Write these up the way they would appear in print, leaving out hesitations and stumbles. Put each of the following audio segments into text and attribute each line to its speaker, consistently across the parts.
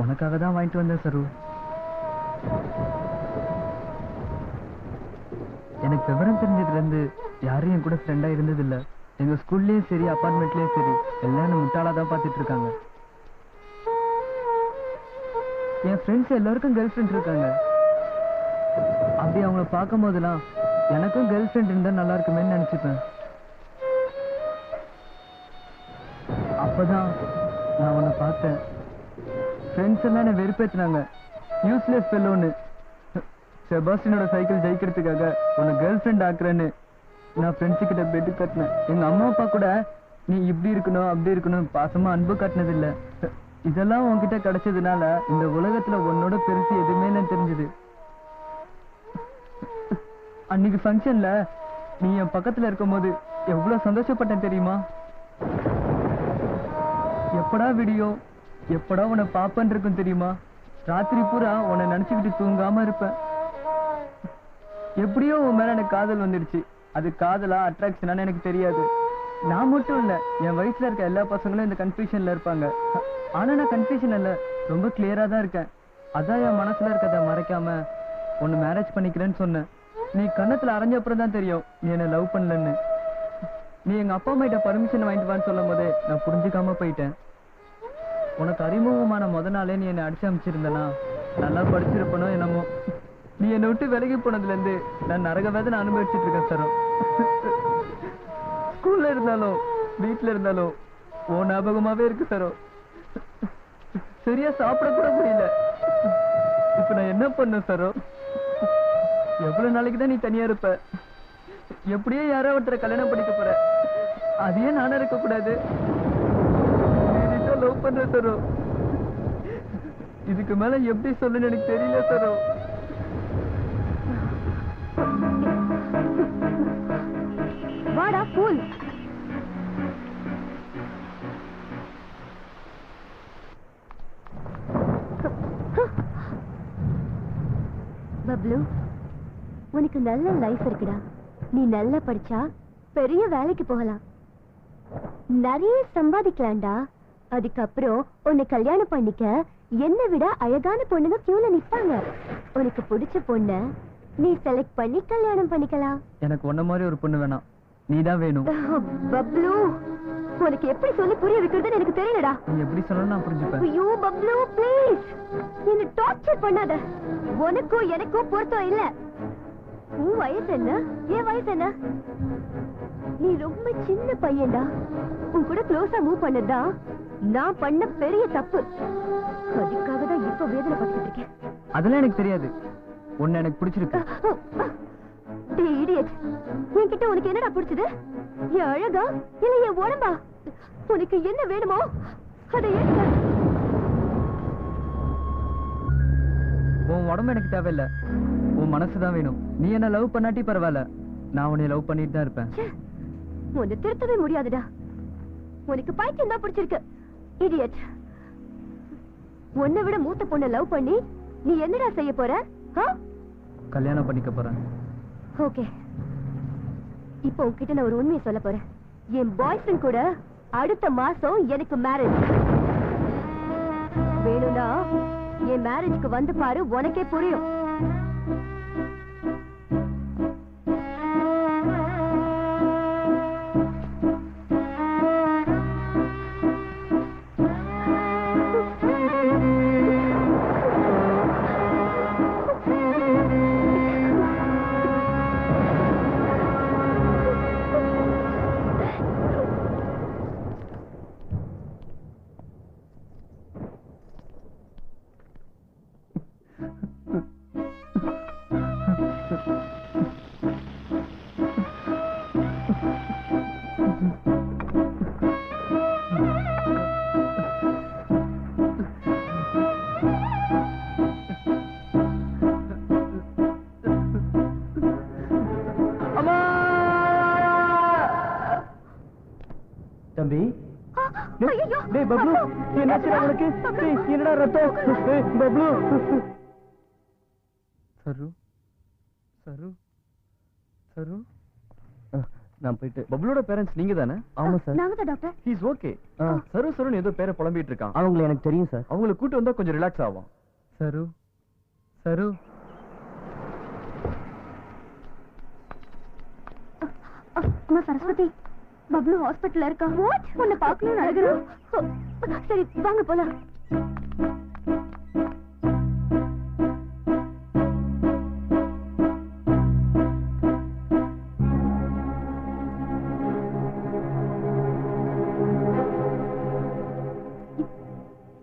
Speaker 1: உனக்காக தான் வாங்கிட்டு வந்தேன் சரு. எனக்கு விவரம் தெரிஞ்சதுல இருந்து யாரும் என் கூட ஃப்ரெண்டா இருந்தது இல்ல. எங்க ஸ்கூல்லயும் சரி அபார்ட்மெண்ட்லயும் சரி எல்லாம் முட்டாளா தான் பாத்துட்டு இருக்காங்க. என் ஃப்ரெண்ட்ஸ் எல்லாருக்கும் கேர்ள் ஃப்ரெண்ட் இருக்காங்க. அப்படி அவங்கள பார்க்கும் போதெல்லாம் எனக்கும் கேர்ள் ஃப்ரெண்ட் இருந்தா நல்லா இருக்குமே நினைச்சுப்பேன். அப்பதான் நான் உன்னை பார்த்தேன். ஃப்ரெண்ட்ஸ் எல்லாம் என்ன வெறுப்பேத்தினாங்க. யூஸ்லெஸ் ஃபெல்லோன்னு. செபாஸ்டினோட சைக்கிள் ஜெயிக்கிறதுக்காக உன்னை கேர்ள் ஃப்ரெண்ட் ஆக்குறேன்னு நான் ஃப்ரெண்ட்ஸு கிட்ட பெட்டு கட்டினேன். எங்க அம்மா அப்பா கூட நீ இப்படி இருக்கணும் அப்படி இருக்கணும் பாசமா அன்பு காட்டினது இல்ல. இதெல்லாம் உன்கிட்ட கிடைச்சதுனால இந்த உலகத்துல உன்னோட பெருசு எதுவுமே இல்லைன்னு தெரிஞ்சது. அன்னைக்கு ஃபங்க்ஷன்ல நீ என் பக்கத்துல இருக்கும் போது எவ்வளவு சந்தோஷப்பட்டேன் தெரியுமா? எப்படா வீடியோ எப்படா உன்னை பாப்பன் இருக்கும் தெரியுமா? ராத்திரி பூரா உன்னை நினைச்சுக்கிட்டு தூங்காம இருப்பேன். எப்படியோ உன் மேல எனக்கு காதல் வந்துடுச்சு. அது காதலா அட்ராக்ஷனான்னு எனக்கு தெரியாது. நான் மட்டும் இல்ல, என் வயசுல இருக்க எல்லா பசங்களும் இந்த கன்ஃபியூஷன்ல இருப்பாங்க. ஆனா நான் கன்ஃபியூஷன் இல்ல, ரொம்ப கிளியரா தான் இருக்கேன். அதான் என் மனசுல இருக்கதை மறைக்காம உன்னை மேரேஜ் பண்ணிக்கிறேன்னு சொன்னேன். நீ கண்ணத்துல அரைஞ்ச அப்புறம் தான் தெரியும் நீ என்ன லவ் பண்ணலன்னு. நீ எங்க அப்பா அம்மா கிட்ட பர்மிஷன் வாங்கிட்டு வான்னு சொல்லும் போதே நான் புரிஞ்சுக்காம போயிட்டேன். உனக்கு அறிமுகமான முத நாளே நீ என்னை அடிச்சு அமைச்சிருந்தனா நல்லா படிச்சிருப்பனோ என்னமோ. நீ என்னை விட்டு விலகி போனதுல இருந்து நான் நரக வேதனை அனுபவிச்சுட்டு இருக்கேன் சரோ. ஸ்கூல்ல இருந்தாலும் வீட்டுல இருந்தாலும் ஓ ஞாபகமாவே இருக்கு சரோ. சரியா சாப்பிட கூட முடியல. இப்ப நான் என்ன பண்ண சரோ? எவ்வளவு நாளைக்கு தான் நீ தனியா இருப்ப? எப்படியே யாரோ ஒருத்தரை கல்யாணம் பண்ணிக்க போற. அதையே நானும் இருக்க கூடாது. லவ் பண்ற சரோ. இதுக்கு மேல எப்படி சொல்லுன்னு எனக்கு தெரியல சரோ.
Speaker 2: வாடா கூல். பப்ளு, உனக்கு நல்ல லைஃப் இருக்குடா. நீ நல்லா படிச்சா பெரிய வேலைக்கு போகலாம், நிறைய சம்பாதிக்கலாம்டா. அதுக்கப்புறம் உன்னை கல்யாணம் பண்ணிக்க என்னை விட அழகான பொண்ணுங்க கியூல நிப்பாங்க. உனக்கு பிடிச்ச பொண்ண நீ செலக்ட் பண்ணி கல்யாணம் பண்ணிக்கலாம்.
Speaker 1: எனக்கு உன்ன மாதிரி ஒரு பொண்ணு வேணாம், நீதான் வேணும்.
Speaker 2: பப்ளு, உனக்கு எப்படி சொல்லி புரிய வைக்கிறதுன்னு எனக்கு தெரியலடா.
Speaker 1: நீ எப்படி சொல்லணும் நான் புரிஞ்சுப்பேன்.
Speaker 2: ஐயோ பப்ளு ப்ளீஸ், என்ன டார்ச்சர் பண்ணாத. உனக்கும் எனக்கும் பொருத்தம் இல்ல. உன் வயசு என்ன, என் வயசு என்ன? நீ ரொம்ப சின்ன பையன்டா. உன் கூட க்ளோஸா மூவ் பண்ணதா நான் பண்ண பெரிய தப்பு. அதுக்காக தான் இப்ப வேதனை பட்டுட்டு இருக்கேன்.
Speaker 1: அதெல்லாம் எனக்கு தெரியாது. உன்னை எனக்கு பிடிச்சிருக்கு.
Speaker 2: டேய் இடியட், என்கிட்ட உனக்கு என்னடா பிடிச்சது? என் அழகா இல்ல என் உடம்பா? உனக்கு என்ன வேணுமோ அதை எடுக்க.
Speaker 1: உன் உடம்பு எனக்கு தேவையில்ல, உன் மனசுதான் வேணும். நீ என்ன லவ் பண்ணாட்டி பரவாயில்ல, நான் உன்னை லவ் பண்ணிட்டு தான் இருப்பேன்.
Speaker 2: உன்னை திருத்தவே முடியாதுடா. உனக்கு பைத்தியம் தான் பிடிச்சிருக்கு. இடியட், உன்னை விட மூத்த பொண்ணை லவ் பண்ணி நீ என்னடா செய்ய போற?
Speaker 1: கல்யாணம் பண்ணிக்க போறேன்.
Speaker 2: ஓகே, இப்போ உன்கிட்ட நான் ஒரு உண்மையை சொல்ல போறேன். என் பாய் ஃப்ரெண்ட் கூட அடுத்த மாசம் எனக்கு மேரேஜ். வேணும்னா என் மேரேஜ்க்கு வந்து பாரு, உனக்கே புரியும்.
Speaker 1: தம்பி, டேய் பப்ளு, என்னாச்சு உங்களுக்கு? டேய் என்னடா ரத்தம்? டேய் பப்ளு. சரு சரு சரு நான் போயிட்டு.
Speaker 3: பப்ளோட பேரண்ட்ஸ் நீங்க தானே?
Speaker 1: ஆமா சார்.
Speaker 2: நாங்க தான் டாக்டர்.
Speaker 3: He is okay. சருன்னு ஏதோ பேரை புலம்பிட்டு இருக்கான்.
Speaker 1: அவங்களை எனக்கு தெரியும் சார்.
Speaker 3: அவங்களை கூட்டு வந்தா கொஞ்சம் ரிலாக்ஸ் ஆகும்.
Speaker 1: சரு சரு
Speaker 2: அம்மா சரஸ்வதி, பப்ளு ஹாஸ்பிட்டல்ல இருக்கா. வாட்? உன்னை பார்க்கணும்னு அழுகுறான். சரி வாங்க போலாம்.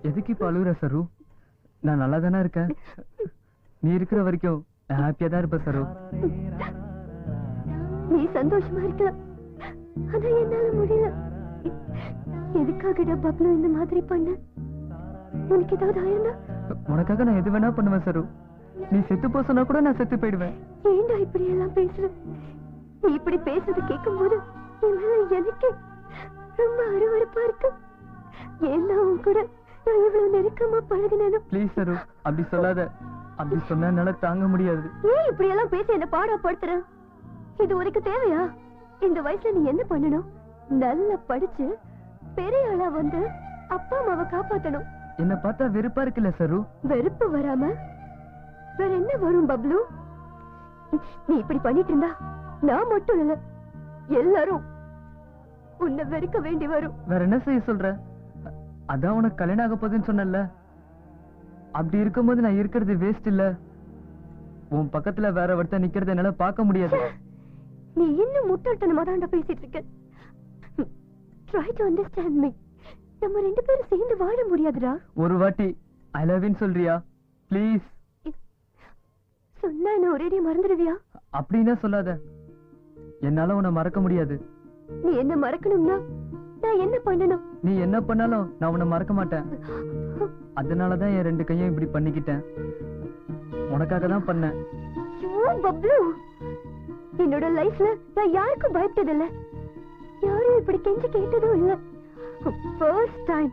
Speaker 1: எதுக்கு இப்ப அழுகுற சரு? நான் நல்லா தானே இருக்கேன். நீ இருக்கிற வரைக்கும் நான் ஹாப்பியா தான் இருப்பேன் சரு.
Speaker 2: நீ சந்தோஷமா இருக்கலாம், ஆனா என்னால முடியல. எதுக்காகடா பப்ளு இந்த மாதிரி பண்ண? உனக்கு ஏதாவது ஆயிருந்தா?
Speaker 1: உனக்காக நான் எது வேணா பண்ணுவேன் சரு. நீ செத்து போ சொன்னா கூட நான் செத்து போயிடுவேன்.
Speaker 2: ஏண்டா இப்படி எல்லாம் பேசுற? நீ இப்படி பேசுறது கேட்கும் போது என் மேல எனக்கு ரொம்ப அருவருப்பா இருக்கு. ஏன்னா உன் கூட நான் இவ்வளவு நெருக்கமா பழகினேன்.
Speaker 1: ப்ளீஸ் சரு, அப்படி சொல்லாத. அப்படி சொன்னா என்னால தாங்க முடியாது.
Speaker 2: ஏன் இப்படி எல்லாம் பேசி என்ன பாடப்படுத்துற? இது உனக்கு தேவையா? இந்த வயசுல நீ என்ன பண்ணணும்? நல்லா படிச்சு பெரிய ஆளா வந்து அப்பா அம்மாவை காப்பாத்தணும்.
Speaker 1: என்ன பார்த்தா வெறுப்பா இருக்குல்ல சரு?
Speaker 2: வெறுப்பு வராம வேற என்ன வரும் பப்ளு? நீ இப்படி பண்ணிட்டு இருந்தா நான் மட்டும் இல்ல, எல்லாரும் உன்னை வெறுக்க வேண்டி வரும்.
Speaker 1: வேற என்ன செய்ய சொல்ற? அதான் உனக்கு கல்யாணம் ஆக போகுதுன்னு சொன்னல. அப்படி இருக்கும்போது நான் இருக்கிறது வேஸ்ட் இல்ல. உன் பக்கத்துல வேற ஒருத்தன் நிக்கிறது என்னால பார்க்க முடியாது.
Speaker 2: நீ இன்னும் முட்டாள்தனமா தான் பேசிட்டு இருக்க. Try to understand me. நம்ம ரெண்டு பேரும் சேர்ந்து வாழ முடியாதுடா.
Speaker 1: ஒரு வாட்டி ஐ லவ் யூ சொல்றியா ப்ளீஸ்?
Speaker 2: சொன்னா என்ன ஒரேடியா மறந்துடுவியா?
Speaker 1: அப்படின்னா சொல்லாத. என்னால உன்னை மறக்க முடியாது.
Speaker 2: நீ என்ன மறக்கணும்னா நான் என்ன பண்ணணும்?
Speaker 1: நீ என்ன பண்ணாலும் நான் உன்னை மறக்க மாட்டேன். அதனாலதான் என் ரெண்டு கையும் இப்படி பண்ணிக்கிட்டேன். உனக்காக தான் பண்ணேன்.
Speaker 2: பப்ளு, என்னோட லைஃப்ல நான் யாருக்கும் பயப்பட்டதில்ல, யாரும் இப்படி கெஞ்சி கேட்டதும் இல்ல. ஃபர்ஸ்ட் டைம்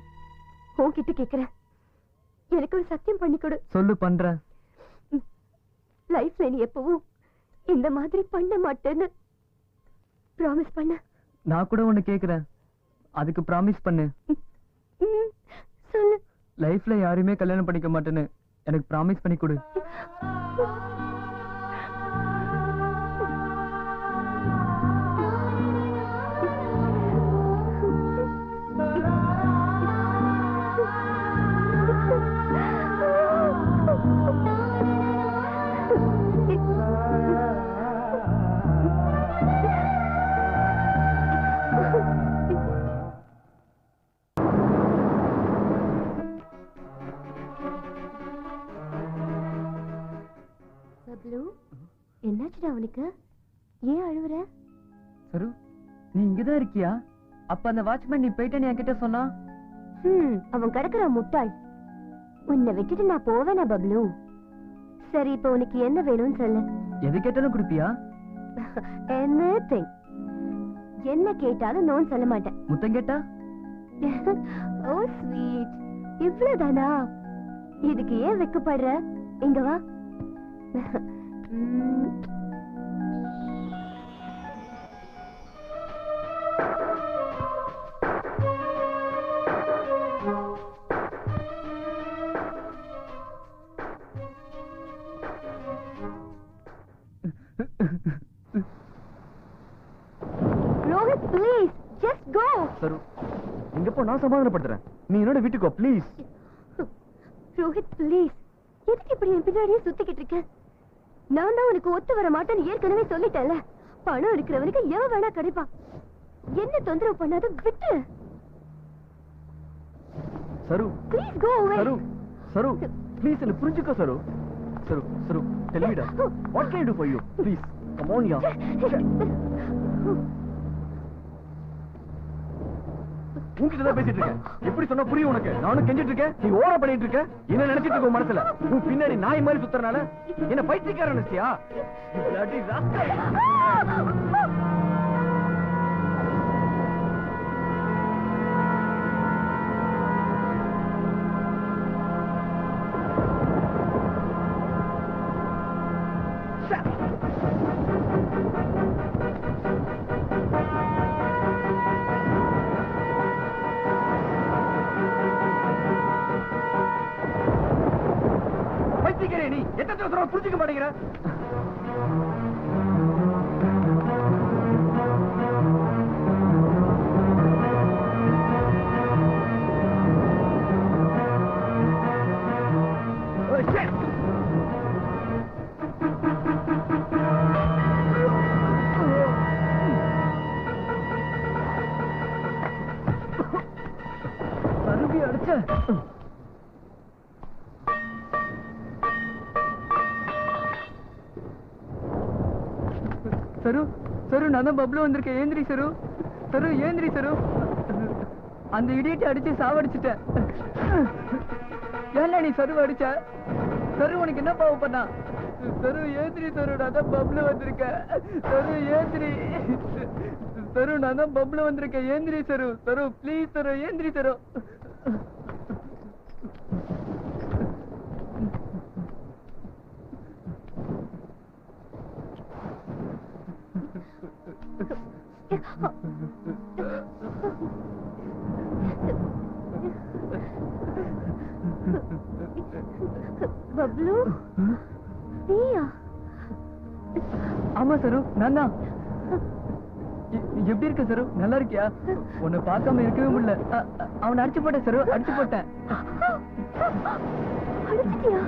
Speaker 2: உன்கிட்ட கேக்குறேன், எனக்கு ஒரு சத்தியம் பண்ணி கொடு.
Speaker 1: சொல்லு, பண்றேன்.
Speaker 2: லைஃப்ல நீ எப்பவும் இந்த மாதிரி பண்ண மாட்டேன்னு ப்ராமிஸ் பண்ண.
Speaker 1: நான் கூட ஒண்ணு கேக்குறேன், அதுக்கு ப்ராமிஸ் பண்ணு.
Speaker 2: சொல்லு.
Speaker 1: லைஃப்ல யாரையுமே கல்யாணம் பண்ணிக்க மாட்டேன்னு எனக்கு ப்ராமிஸ் பண்ணி கொடு.
Speaker 2: என்னாச்சுடா அவனுக்கு? ஏன் அழுவுற?
Speaker 1: சரு, நீ இங்கதான் இருக்கியா? அப்ப அந்த வாட்ச்மேன் நீ போயிட்டேன்னு என்கிட்ட சொன்னா.
Speaker 2: அவன் கிடக்குற முட்டாள். உன்னை விட்டுட்டு நான் போவேனா பப்ளு? சரி, இப்ப உனக்கு என்ன வேணும்னு சொல்லு.
Speaker 1: எது கேட்டாலும் கொடுப்பியா?
Speaker 2: Anything. என்ன கேட்டாலும் நோன்னு சொல்ல மாட்டேன்.
Speaker 1: முத்தம் கேட்டா?
Speaker 2: ஓ ஸ்வீட், இவ்வளவுதானா? இதுக்கு ஏன் வெக்கப்படுற? இங்க வா. Rohit, please just go.
Speaker 3: Saru, இங்க போ, நான் சமாதானப்படுத்துறேன். நீ என்னோட வீட்டுக்கு வா ப்ளீஸ்.
Speaker 2: ரோஹித் ப்ளீஸ், எதுக்கு இப்படி என் பின்னாடியே சுத்திக்கிட்டு இருக்க? நான் தான் உனக்கு ஒத்து வர மாட்டேன்னு ஏற்கனவே சொல்லிட்டேன்ல. பணம் இருக்கிறவனுக்கு எவன் வேணா கிடைப்பான். என்ன தொந்தரவு பண்ணாத, விட்டு.
Speaker 3: சரு
Speaker 2: ப்ளீஸ் கோ அவே.
Speaker 3: சரு சரு ப்ளீஸ் என்ன புரிஞ்சுக்கோ சரு. சரு சரு tell me that what can I do for you please come on yaar. உன்கிட்ட தான் பேசிட்டு இருக்கேன். எப்படி சொன்னா புரியும் உனக்கு? நானும் கெஞ்சிட்டு இருக்கேன், நீ ஓவரா பண்ணிட்டு இருக்க. என்ன நினைச்சிட்டு இருக்க மனசுல? உன் பின்னாடி நாய் மாதிரி சுத்துறனால என்ன பைத்தியக்காரன் நினைச்சியா? bloody rascal. நீ எத்தனை தடவை புரிஞ்சுக்க மாட்டேங்கிற?
Speaker 1: சரு சரு நான் தான் பப்ளு வந்திருக்கேன். ஏந்திரி சரு. சரு ஏந்திரி சரு. அந்த இடியட்டை அடிச்சு சாவடிச்சுட்டேன். ஏன்னா நீ சரு அடிச்ச? சரு உனக்கு என்ன பாவம் பண்ணா? சரு ஏந்திரி சரு, நான் தான் பப்ளு வந்திருக்கேன். சரு ஏந்திரி சரு, நான் தான் பப்ளு வந்திருக்கேன். ஏந்திரி சரு. சரு ப்ளீஸ் சரு, ஏந்திரி சரு.
Speaker 2: பப்ளு நீயா?
Speaker 1: ஆமா சரு, நான் தான். எப்படி இருக்க சரு? நல்லா இருக்கியா? உன்னை பார்க்காம இருக்கவே முடியல. அவனை அடிச்சு போட்டேன் சரு, அடிச்சு போட்டேன்.
Speaker 2: அடிச்சிட்டியா?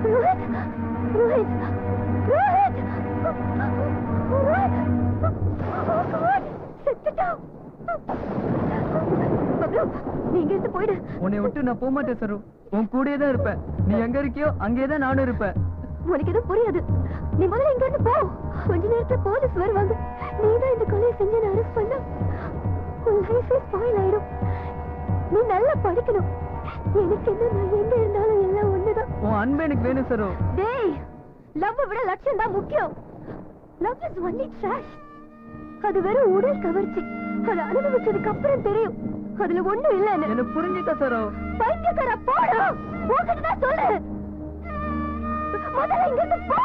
Speaker 2: ரோஹித் ரோஹித் ரோஹித் செத்துட்டான். பப்ளு நீ இங்க இருந்து போயிடு.
Speaker 1: உன்னை விட்டு நான் போக மாட்டேன் சரு. உன் கூடயே தான் இருப்பேன். நீ எங்க இருக்கியோ அங்கேயே தான் நானும் இருப்பேன்.
Speaker 2: உனக்கு எதுவும் புரியாது. நீ முதல்ல இங்க இருந்து போ. கொஞ்ச நேரத்துல போலீஸ் வருவாங்க. நீ தான் இந்த கொலையை செஞ்சு அரெஸ்ட் பண்ண உன் லைஃபே ஸ்பாயில் ஆயிடும். நீ நல்லா படிக்கணும். எனக்கு என்ன, நான் எங்க இருந்தாலும் எல்லாம் ஒண்ணுதான்.
Speaker 1: உன் அன்பு எனக்கு வேணும் சரு.
Speaker 2: டேய், லவ் விட லட்சியம் தான் முக்கியம். Love is only trash. அது வெறும் உடல் கவர்ச்சி. அது அனுபவிச்சதுக்கு அப்புறம் தெரியும் அதுல ஒண்ணும் இல்லன்னு.
Speaker 1: என்ன புரிஞ்சுக்க சரு.
Speaker 2: பைத்தியக்கார போடு. உன்கிட்ட தான் சொல்லு. முதல்ல இங்க இருந்து போ.